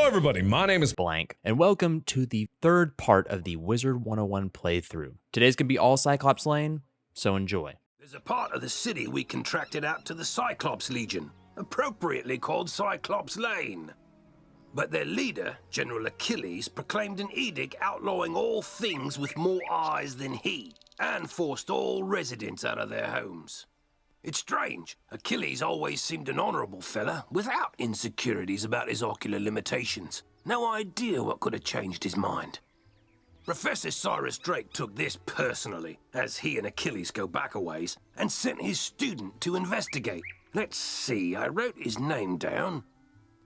Hello everybody, my name is Blank, and welcome to the third part of the Wizard101 playthrough. Today's gonna be all Cyclops Lane, so enjoy. There's a part of the city we contracted out to the Cyclops Legion, appropriately called Cyclops Lane. But their leader, General Achilles, proclaimed an edict outlawing all things with more eyes than he, and forced all residents out of their homes. It's strange. Achilles always seemed an honorable fella, without insecurities about his ocular limitations. No idea what could have changed his mind. Professor Cyrus Drake took this personally, as he and Achilles go back a ways, and sent his student to investigate. Let's see, I wrote his name down.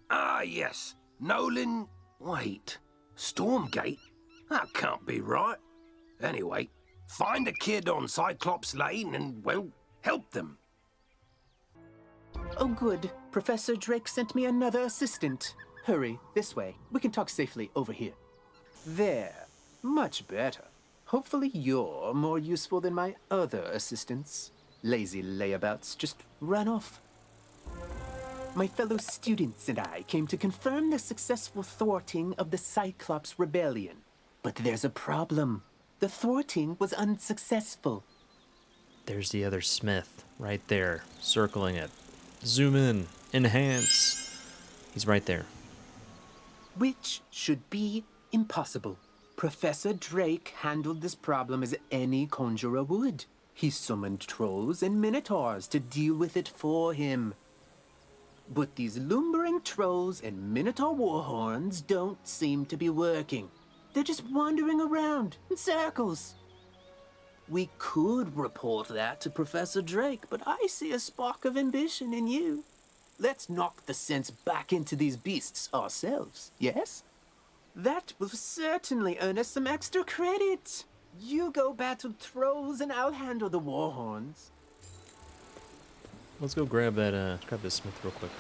Ah, yes, Nolan... Wait, Stormgate? That can't be right. Anyway, find a kid on Cyclops Lane and, well, help them. Oh, good. Professor Drake sent me another assistant. Hurry, this way. We can talk safely over here. There. Much better. Hopefully you're more useful than my other assistants. Lazy layabouts just run off. My fellow students and I came to confirm the successful thwarting of the Cyclops Rebellion. But there's a problem. The thwarting was unsuccessful. There's the other Smith, right there, circling it. Zoom in, enhance. He's right there. Which should be impossible. Professor Drake handled this problem as any conjurer would. He summoned trolls and minotaurs to deal with it for him. But these lumbering trolls and minotaur warhorns don't seem to be working. They're just wandering around in circles. We could report that to Professor Drake, but I see a spark of ambition in you. Let's knock the sense back into these beasts ourselves, yes? That will certainly earn us some extra credit. You go battle trolls and I'll handle the warhorns. Let's go grab this Smith real quick.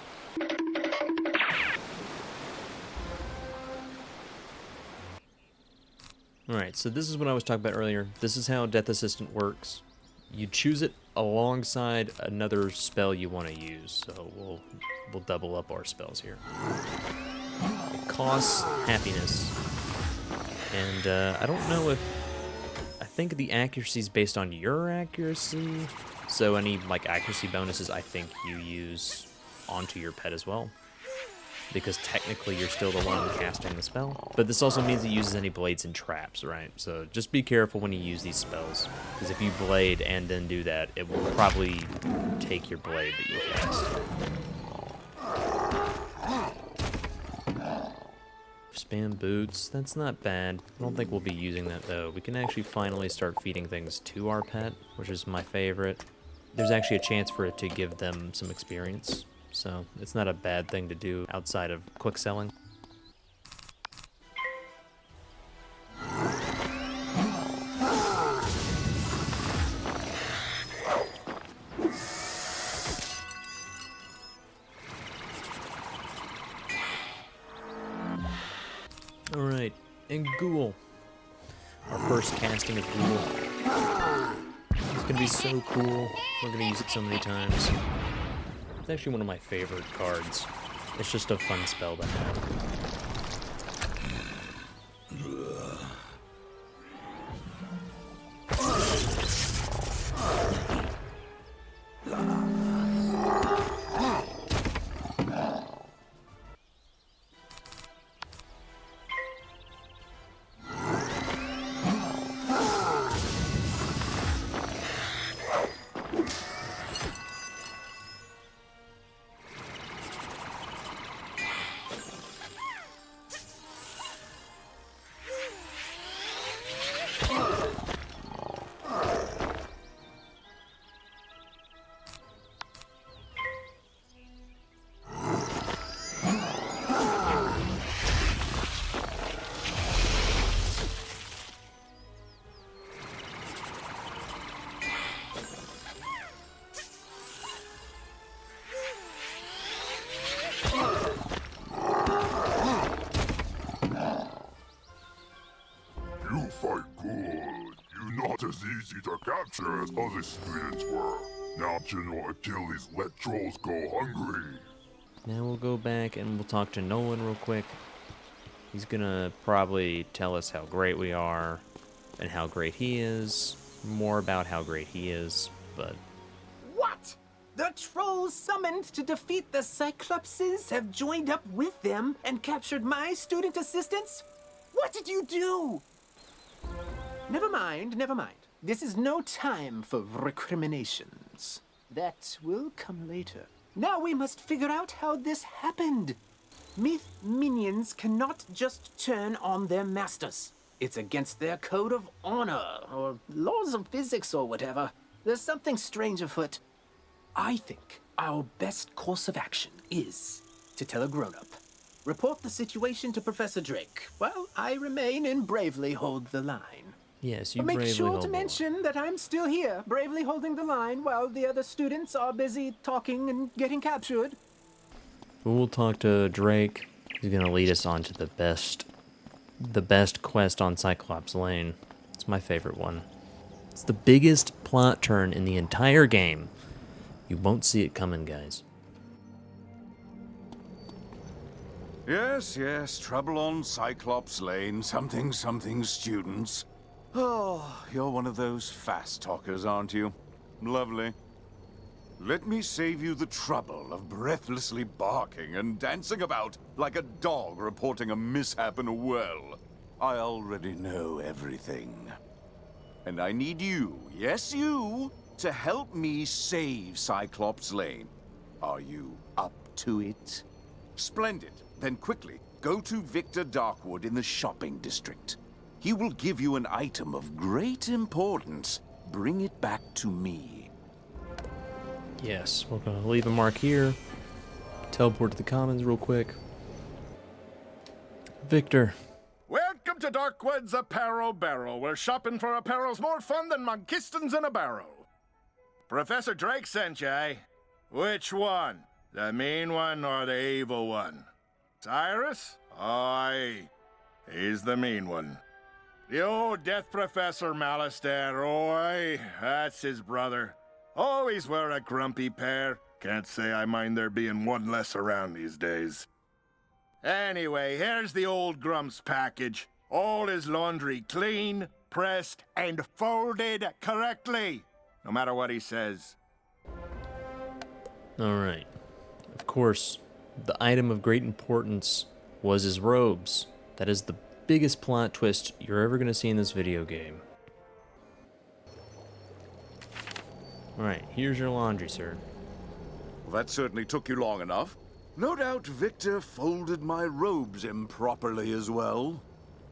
Alright, so this is what I was talking about earlier. This is how Death Assistant works. You choose it alongside another spell you want to use. So we'll double up our spells here. It costs happiness. And I don't know if... I think the accuracy is based on your accuracy. So any like accuracy bonuses I think you use onto your pet as well. Because technically you're still the one casting the spell. But this also means it uses any blades and traps, right? So just be careful when you use these spells. Because if you blade and then do that, it will probably take your blade that you cast. Spam boots, that's not bad. I don't think we'll be using that though. We can actually finally start feeding things to our pet, which is my favorite. There's actually a chance for it to give them some experience. So it's not a bad thing to do outside of quick selling. Alright, and Ghoul. Our first casting of Ghoul. It's gonna be so cool. We're gonna use it so many times. It's actually one of my favorite cards. It's just a fun spell to have. not as easy to capture as other students were. Now General Achilles let trolls go hungry. Now we'll go back and we'll talk to Nolan real quick. He's gonna probably tell us how great we are and how great he is. More about how great he is, but... What? The trolls summoned to defeat the Cyclopses have joined up with them and captured my student assistants? What did you do? Never mind, never mind. This is no time for recriminations. That will come later. Now we must figure out how this happened. Myth minions cannot just turn on their masters. It's against their code of honor, or laws of physics, or whatever. There's something strange afoot. I think our best course of action is to tell a grown-up. Report the situation to Professor Drake, while I remain and bravely hold the line. Yes, you But bravely make sure hold to the mention that I'm still here, bravely holding the line while the other students are busy talking and getting captured. We'll talk to Drake. He's gonna lead us on to the best quest on Cyclops Lane. It's my favorite one. It's the biggest plot turn in the entire game. You won't see it coming, guys. Yes, yes, trouble on Cyclops Lane, something, students. Oh, you're one of those fast talkers, aren't you? Lovely. Let me save you the trouble of breathlessly barking and dancing about like a dog reporting a mishap in a well. I already know everything. And I need you, yes you, to help me save Cyclops Lane. Are you up to it? Splendid. Then quickly, go to Victor Darkwood in the shopping district. He will give you an item of great importance. Bring it back to me. Yes, we're gonna leave a mark here. Teleport to the commons real quick. Victor. Welcome to Darkwood's Apparel Barrel, where shopping for apparel's more fun than monkistons in a barrel. Professor Drake sent you, eh? Which one? The mean one or the evil one? Cyrus? Aye. He's the mean one. The old Death Professor Malice there, aye, that's his brother. Always were a grumpy pair. Can't say I mind there being one less around these days. Anyway, here's the old Grump's package. All his laundry clean, pressed, and folded correctly. No matter what he says. Alright. Of course, the item of great importance was his robes. That is the biggest plot twist you're ever going to see in this video game. Alright, here's your laundry, sir. Well, that certainly took you long enough. No doubt Victor folded my robes improperly as well.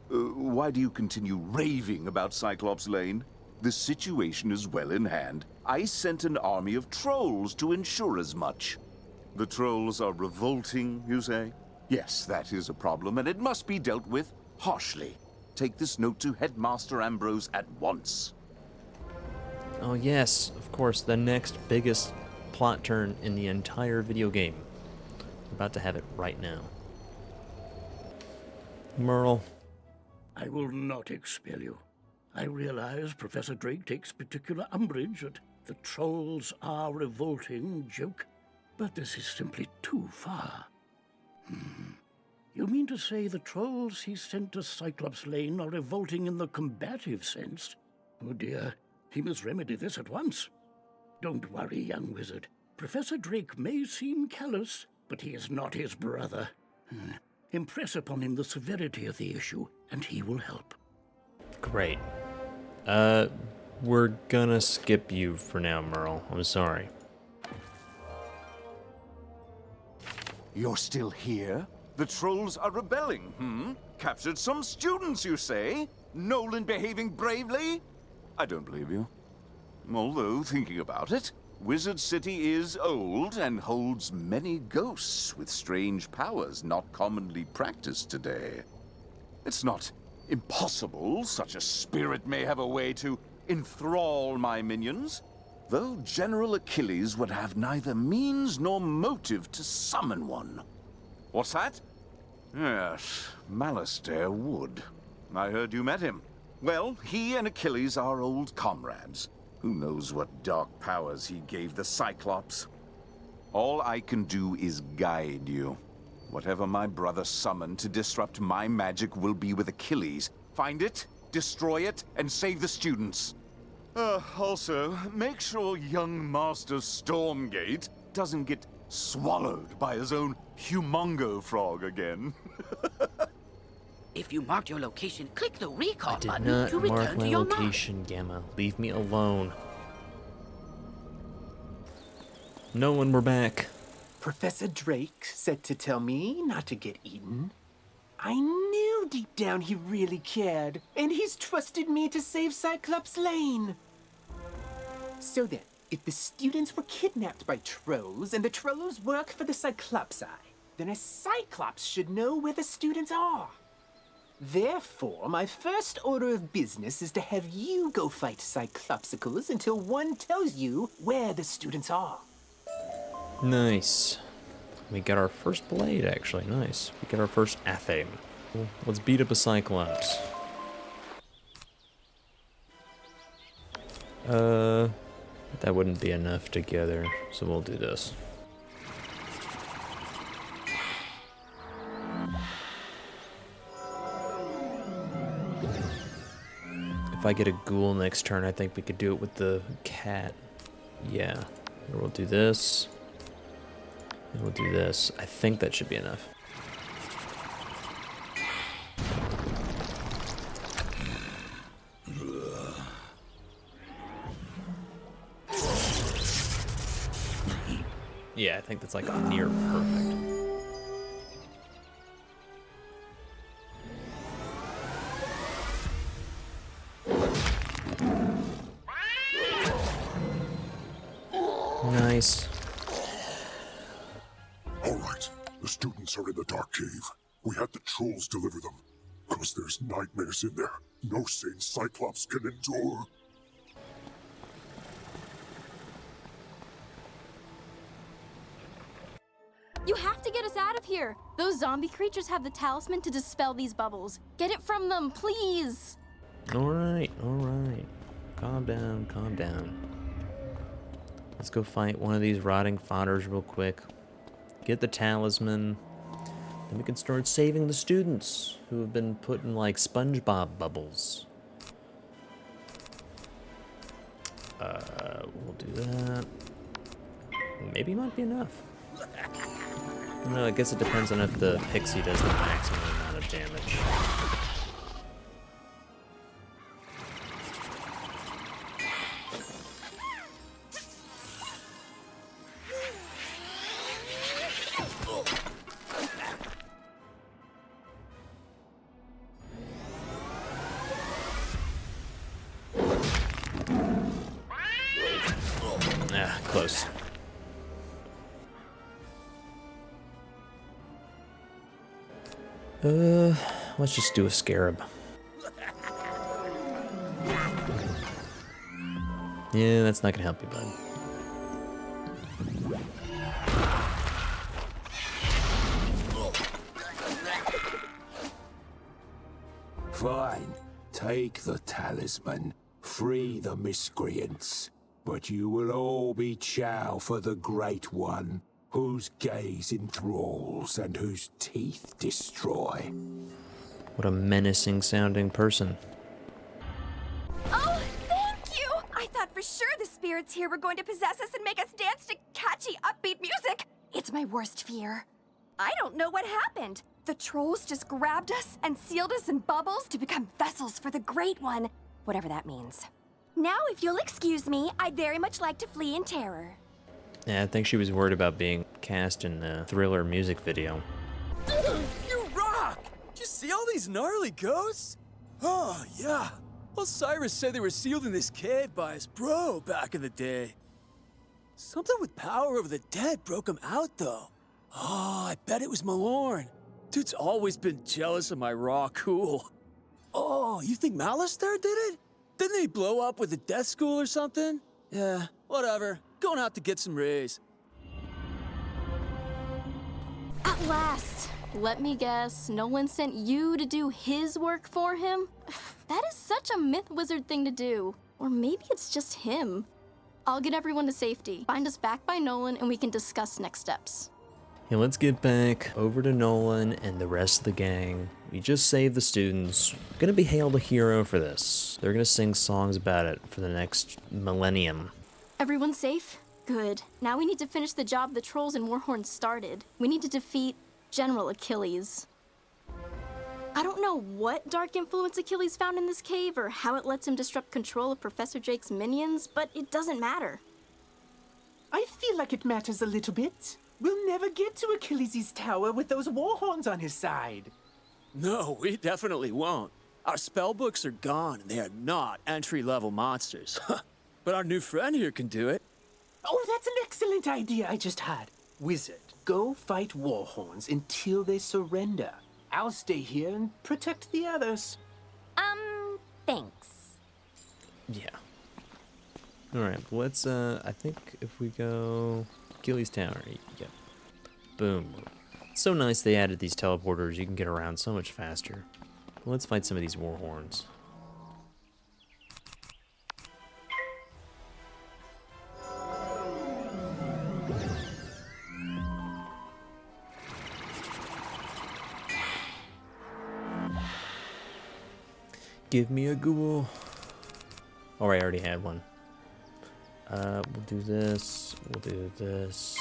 Why do you continue raving about Cyclops Lane? The situation is well in hand. I sent an army of trolls to ensure as much. The trolls are revolting, you say? Yes, that is a problem, and it must be dealt with harshly. Take this note to Headmaster Ambrose at once. Oh yes, of course, the next biggest plot turn in the entire video game. We're about to have it right now. Merle. I will not expel you. I realize Professor Drake takes particular umbrage at the trolls are revolting joke, but this is simply too far. You mean to say the trolls he sent to Cyclops Lane are revolting in the combative sense? Oh dear, he must remedy this at once. Don't worry, young wizard. Professor Drake may seem callous, but he is not his brother. Impress upon him the severity of the issue, and he will help. Great. We're gonna skip you for now, Merle. I'm sorry. You're still here? The trolls are rebelling, Captured some students, you say? Nolan behaving bravely? I don't believe you. Although, thinking about it, Wizard City is old and holds many ghosts with strange powers not commonly practiced today. It's not impossible such a spirit may have a way to enthrall my minions, though General Achilles would have neither means nor motive to summon one. What's that? Yes, Malastair would. I heard you met him. Well, he and Achilles are old comrades. Who knows what dark powers he gave the Cyclops? All I can do is guide you. Whatever my brother summoned to disrupt my magic will be with Achilles. Find it, destroy it, and save the students. Also, make sure young Master Stormgate doesn't get swallowed by his own humongo frog again. If you marked your location, click the recall I did button not to mark return my to your mark. location, Gamma. Leave me alone. Nolan, we're back. Professor Drake said to tell me not to get eaten. I knew deep down he really cared, and he's trusted me to save Cyclops Lane. So then, if the students were kidnapped by trolls and the trolls work for the Cyclopsi, then a Cyclops should know where the students are. Therefore, my first order of business is to have you go fight Cyclopsicles until one tells you where the students are. Nice. We got our first blade, actually. Nice. We got our first athame. Well, let's beat up a Cyclops. That wouldn't be enough together, so we'll do this. If I get a ghoul next turn, I think we could do it with the cat. Yeah. Or we'll do this. And we'll do this. I think that should be enough. Yeah, I think that's like near perfect. Nice. All right, the students are in the dark cave. We had the trolls deliver them. Because there's nightmares in there. No sane Cyclops can endure. You have to get us out of here. Those zombie creatures have the talisman to dispel these bubbles. Get it from them, please. All right, all right. Calm down, calm down. Let's go fight one of these rotting fodders real quick. Get the talisman. Then we can start saving the students who have been put in like SpongeBob bubbles. We'll do that. Maybe it might be enough. No, I guess it depends on if the pixie does the maximum amount of damage. Ah, close. Let's just do a scarab. Yeah, that's not gonna help you, bud. Fine. Take the talisman. Free the miscreants. But you will all be chow for the Great One, whose gaze enthralls and whose teeth destroy. What a menacing sounding person. Oh, thank you! I thought for sure the spirits here were going to possess us and make us dance to catchy, upbeat music. It's my worst fear. I don't know what happened. The trolls just grabbed us and sealed us in bubbles to become vessels for the Great One, whatever that means. Now, if you'll excuse me, I'd very much like to flee in terror. Yeah, I think she was worried about being cast in the Thriller music video. You rock! Did you see all these gnarly ghosts? Oh, yeah. Well, Cyrus said they were sealed in this cave by his bro back in the day. Something with power over the dead broke him out, though. Oh, I bet it was Malorn. Dude's always been jealous of my raw cool. Oh, you think Malister did it? Didn't he blow up with a death school or something? Yeah, whatever. Going out to get some rays. At last. Let me guess, Nolan sent you to do his work for him? That is such a myth wizard thing to do. Or maybe it's just him. I'll get everyone to safety. Find us back by Nolan and we can discuss next steps. Yeah, let's get back over to Nolan and the rest of the gang. We just saved the students. We're gonna be hailed a hero for this. They're gonna sing songs about it for the next millennium. Everyone safe? Good. Now we need to finish the job the trolls and Warhorns started. We need to defeat General Achilles. I don't know what dark influence Achilles found in this cave or how it lets him disrupt control of Professor Drake's minions, but it doesn't matter. I feel like it matters a little bit. We'll never get to Achilles' tower with those Warhorns on his side. No, we definitely won't. Our spellbooks are gone, and they are not entry-level monsters. But our new friend here can do it. Oh, that's an excellent idea I just had. Wizard, go fight Warhorns until they surrender. I'll stay here and protect the others. Thanks. Yeah. Alright, let's, I think if we go Achilles Tower, yep. Boom. It's so nice they added these teleporters. You can get around so much faster. Let's fight some of these Warhorns. Give me a ghoul. Oh, I already had one. We'll do this. We'll do this.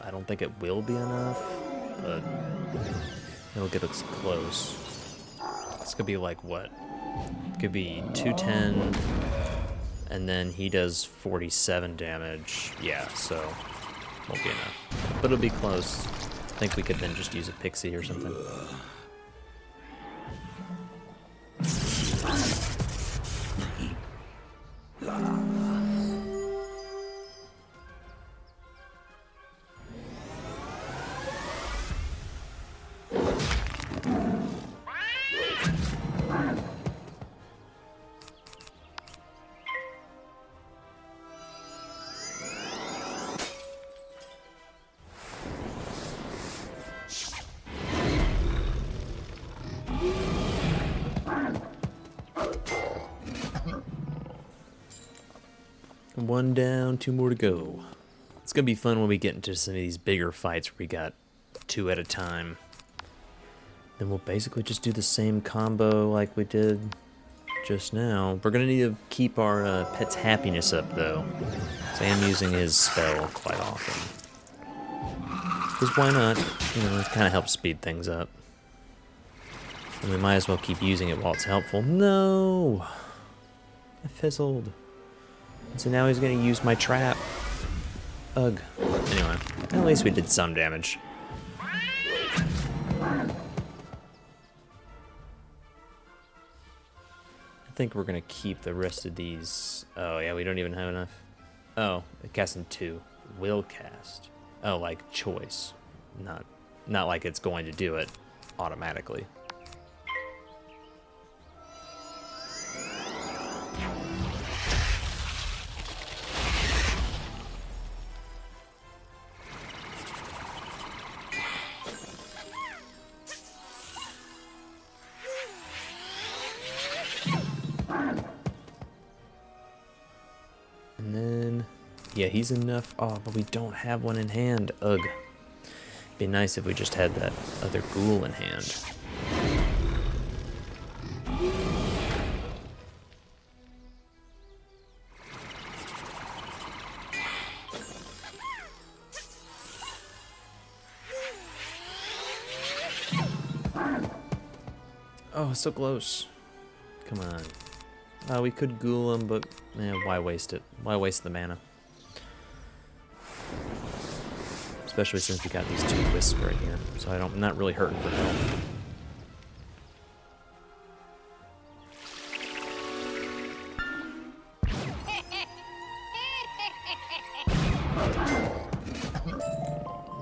I don't think it will be enough, but it'll get us close. It's gonna be like what? Could be 210, and then he does 47 damage. Yeah, so won't be enough, but it'll be close. I think we could then just use a pixie or something. One down, 2 more to go. It's gonna be fun when we get into some of these bigger fights where we got 2 at a time. Then we'll basically just do the same combo like we did just now. We're gonna need to keep our pet's happiness up though. So I am using his spell quite often. Because why not? You know, it kind of helps speed things up. And we might as well keep using it while it's helpful. No! I fizzled. So now he's gonna use my trap. Ugh. Anyway, at least we did some damage. I think we're gonna keep the rest of these. Oh yeah, we don't even have enough. Oh, casting 2. Will cast. Oh, like choice. Not like it's going to do it automatically. And then, yeah, he's enough. Oh, but we don't have one in hand. Ugh. Be nice if we just had that other ghoul in hand. Oh, so close. Come on. We could ghoul him, but why waste it? Why waste the mana? Especially since we got these 2 wisps right here, so I'm not really hurting for health.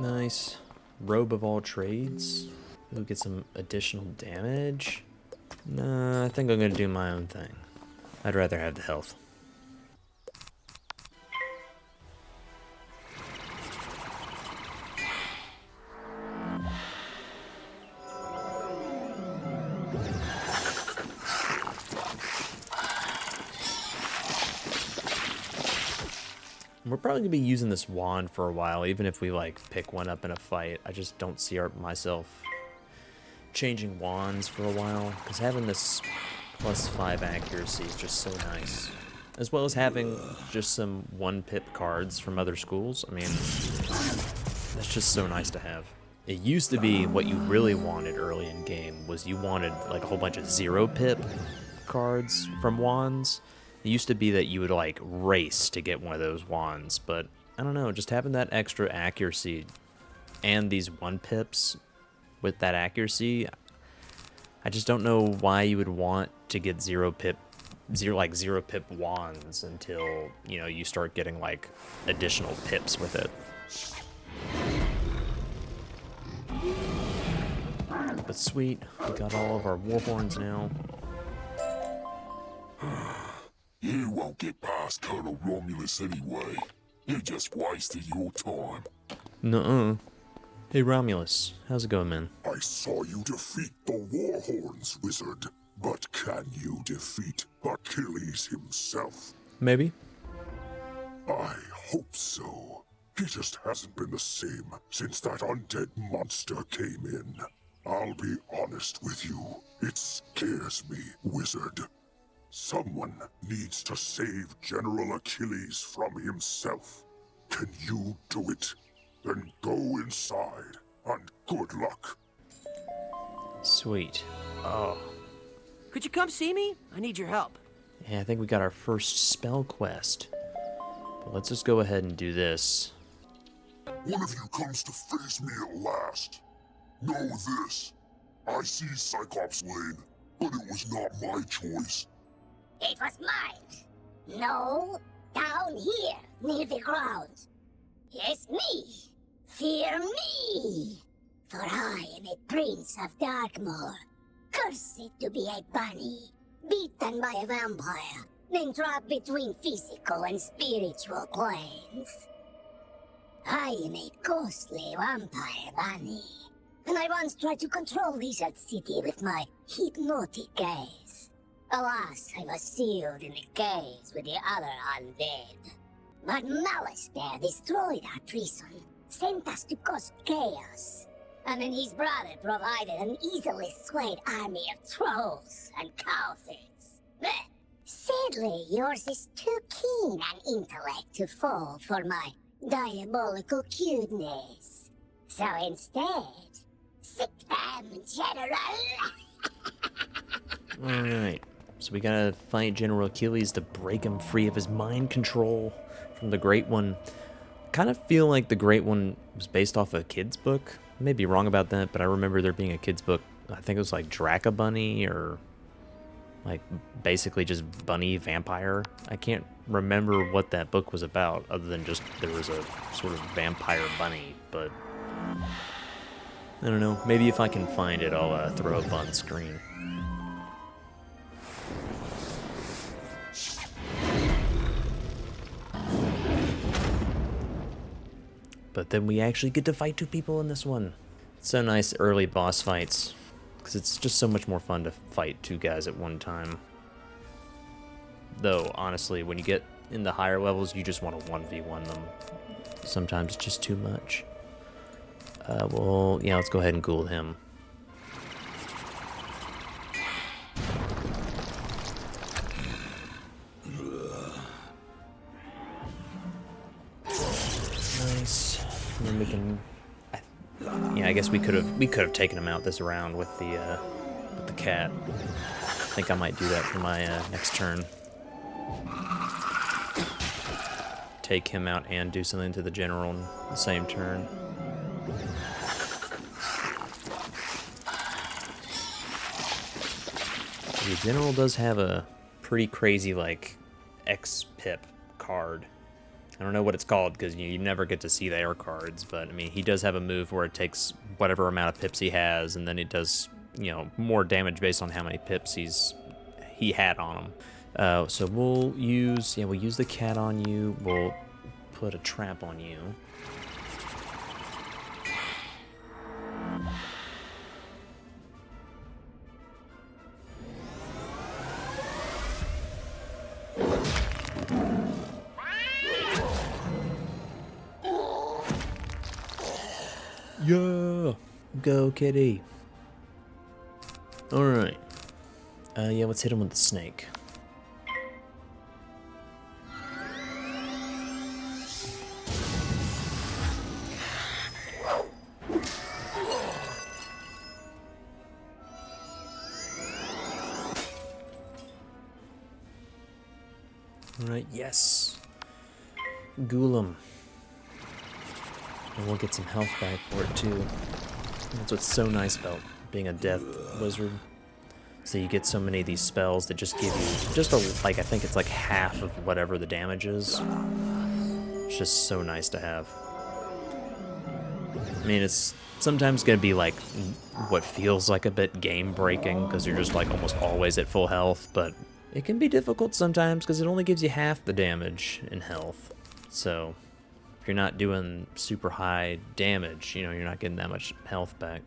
Nice. Robe of all trades. We'll get some additional damage. Nah, I think I'm gonna do my own thing. I'd rather have the health. We're probably gonna be using this wand for a while, even if we like pick one up in a fight. I just don't see myself changing wands for a while, because having this +5 accuracy is just so nice. As well as having just some 1-pip cards from other schools. I mean, that's just so nice to have. It used to be what you really wanted early in game was you wanted like a whole bunch of 0-pip cards from wands. It used to be that you would like race to get one of those wands, but I don't know, just having that extra accuracy and these 1-pips with that accuracy, I just don't know why you would want to get 0-pip wands until, you know, you start getting like additional pips with it. But sweet, we got all of our war horns now. You won't get past Colonel Romulus anyway. You just wasted your time. Nuh-uh. Hey Romulus, how's it going, man? I saw you defeat the Warhorns, wizard. But can you defeat Achilles himself? Maybe. I hope so. He just hasn't been the same since that undead monster came in. I'll be honest with you. It scares me, wizard. Someone needs to save General Achilles from himself. Can you do it? Then go inside, and good luck. Sweet. Oh. Could you come see me? I need your help. Yeah, I think we got our first spell quest. But let's just go ahead and do this. One of you comes to face me at last. Know this. I see Cyclops Lane, but it was not my choice. It was mine. No, down here, near the ground. Yes, me. Fear me. For I am a prince of Darkmoor. Cursed to be a bunny, beaten by a vampire, then trapped between physical and spiritual planes. I am a ghostly vampire bunny, and I once tried to control Wizard City with my hypnotic gaze. Alas, I was sealed in a cage with the other undead. But Malice there destroyed our prison, sent us to cause chaos. And then his brother provided an easily swayed army of trolls and cowards. Sadly, yours is too keen an intellect to fall for my diabolical cuteness. So instead, sick them, General! Alright, so we gotta fight General Achilles to break him free of his mind control from the Great One. Kind of feel like the Great One was based off a kid's book. I may be wrong about that, but I remember there being a kid's book. I think it was like Draca Bunny, or like basically just bunny vampire. I can't remember what that book was about, other than just there was a sort of vampire bunny, but I don't know. Maybe if I can find it, I'll throw up on screen. But then we actually get to fight 2 people in this one. It's so nice early boss fights, because it's just so much more fun to fight 2 guys at one time. Though, honestly, when you get in the higher levels, you just want to 1v1 them. Sometimes it's just too much. Well, yeah, let's go ahead and ghoul him. Nice. And then we can, yeah, I guess we could have taken him out this round with the cat. I think I might do that for my next turn. Take him out and do something to the general in the same turn. The general does have a pretty crazy like X-Pip card. I don't know what it's called because you never get to see their cards, but I mean he does have a move where it takes whatever amount of pips he has, and then it does, you know, more damage based on how many pips he had on him. So we'll use the cat on you. We'll put a trap on you. Go, kitty. Alright. Yeah, let's hit him with the snake. Alright, yes. Ghoul him. And we'll get some health back for it too. That's what's so nice about being a death wizard. So you get so many of these spells that just give you just I think it's like half of whatever the damage is. It's just so nice to have. I mean, it's sometimes gonna be like what feels like a bit game breaking because you're just like almost always at full health, but it can be difficult sometimes because it only gives you half the damage in health. So if you're not doing super high damage, you know, you're not getting that much health back.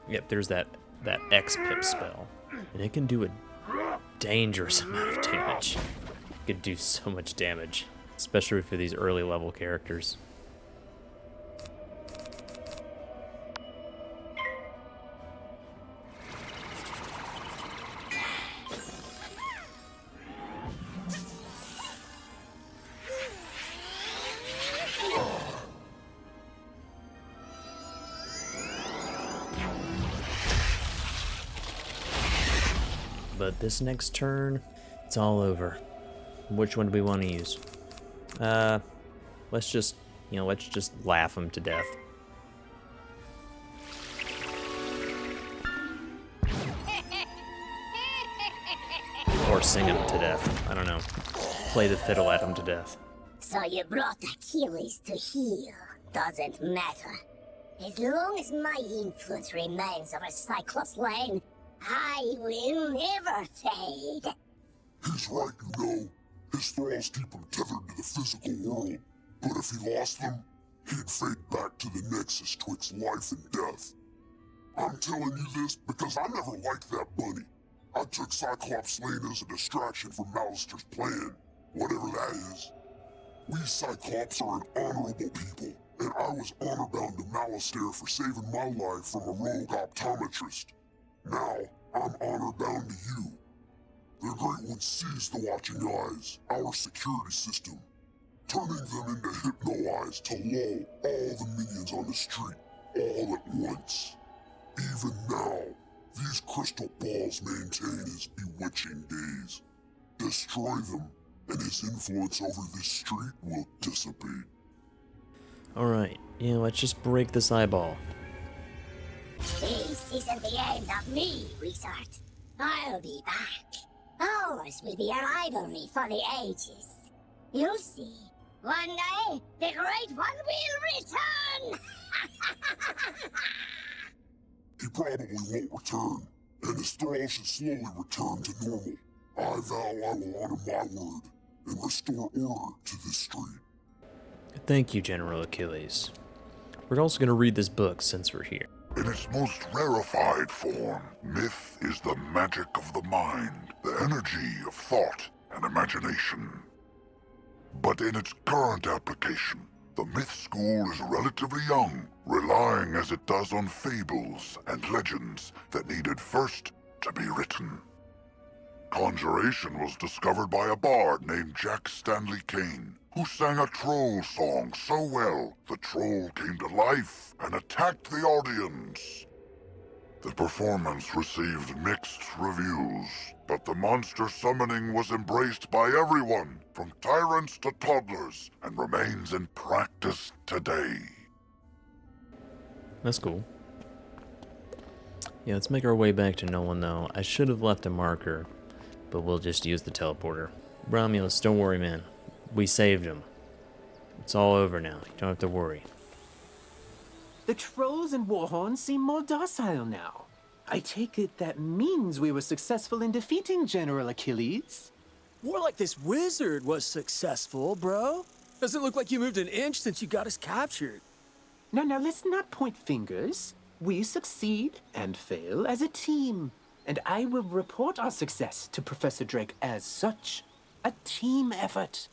Yep, there's that X-Pip spell. And it can do a dangerous amount of damage. It could do so much damage, especially for these early level characters. But this next turn, it's all over. Which one do we want to use? Let's just laugh him to death. Or sing him to death. I don't know. Play the fiddle at him to death. So you brought Achilles to heal. Doesn't matter. As long as my influence remains over Cyclops Lane, I will never fade. He's right, you know. His thralls keep him tethered to the physical world. But if he lost them, he'd fade back to the nexus twixt life and death. I'm telling you this because I never liked that bunny. I took Cyclops Lane as a distraction from Malister's plan, whatever that is. We Cyclops are an honorable people, and I was honor-bound to Malister for saving my life from a rogue optometrist. Now, I'm honor-bound to you. The Great One sees the watching eyes, our security system, turning them into hypno-eyes to lull all the minions on the street, all at once. Even now, these crystal balls maintain his bewitching gaze. Destroy them, and his influence over this street will dissipate. Alright, let's just break this eyeball. This isn't the end of me, Wizard. I'll be back. Ours will be a rivalry for the ages. You'll see. One day, the Great One will return! He probably won't return, and his thralls should slowly return to normal. I vow I will honor my word and restore order to this street. Thank you, General Achilles. We're also going to read this book since we're here. In its most rarefied form, myth is the magic of the mind, the energy of thought and imagination. But in its current application, the myth school is relatively young, relying as it does on fables and legends that needed first to be written. Conjuration was discovered by a bard named Jack Stanley Kane, who sang a troll song so well, the troll came to life and attacked the audience. The performance received mixed reviews, but the monster summoning was embraced by everyone, from tyrants to toddlers, and remains in practice today. That's cool. Yeah, let's make our way back to Nolan, though. I should have left a marker, but we'll just use the teleporter. Romulus, don't worry, man. We saved him. It's all over now. You don't have to worry. The trolls and warhorns seem more docile now. I take it that means we were successful in defeating General Achilles. More like this wizard was successful, bro. Doesn't look like you moved an inch since you got us captured. Now, let's not point fingers. We succeed and fail as a team. and I will report our success to Professor Drake as such. A team effort.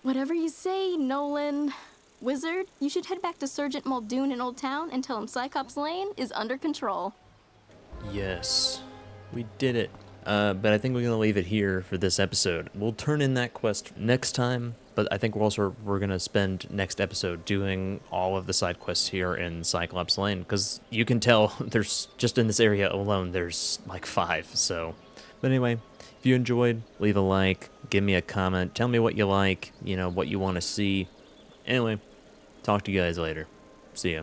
Whatever you say, Nolan. Wizard, you should head back to Sergeant Muldoon in Old Town and tell him Cyclops Lane is under control. Yes, we did it. But I think we're gonna leave it here for this episode. We'll turn in that quest next time, but I think we're gonna spend next episode doing all of the side quests here in Cyclops Lane, because you can tell there's just in this area alone there's like 5. So, but anyway, if you enjoyed, leave a like, give me a comment, tell me what you like, what you want to see. Anyway, talk to you guys later. See ya.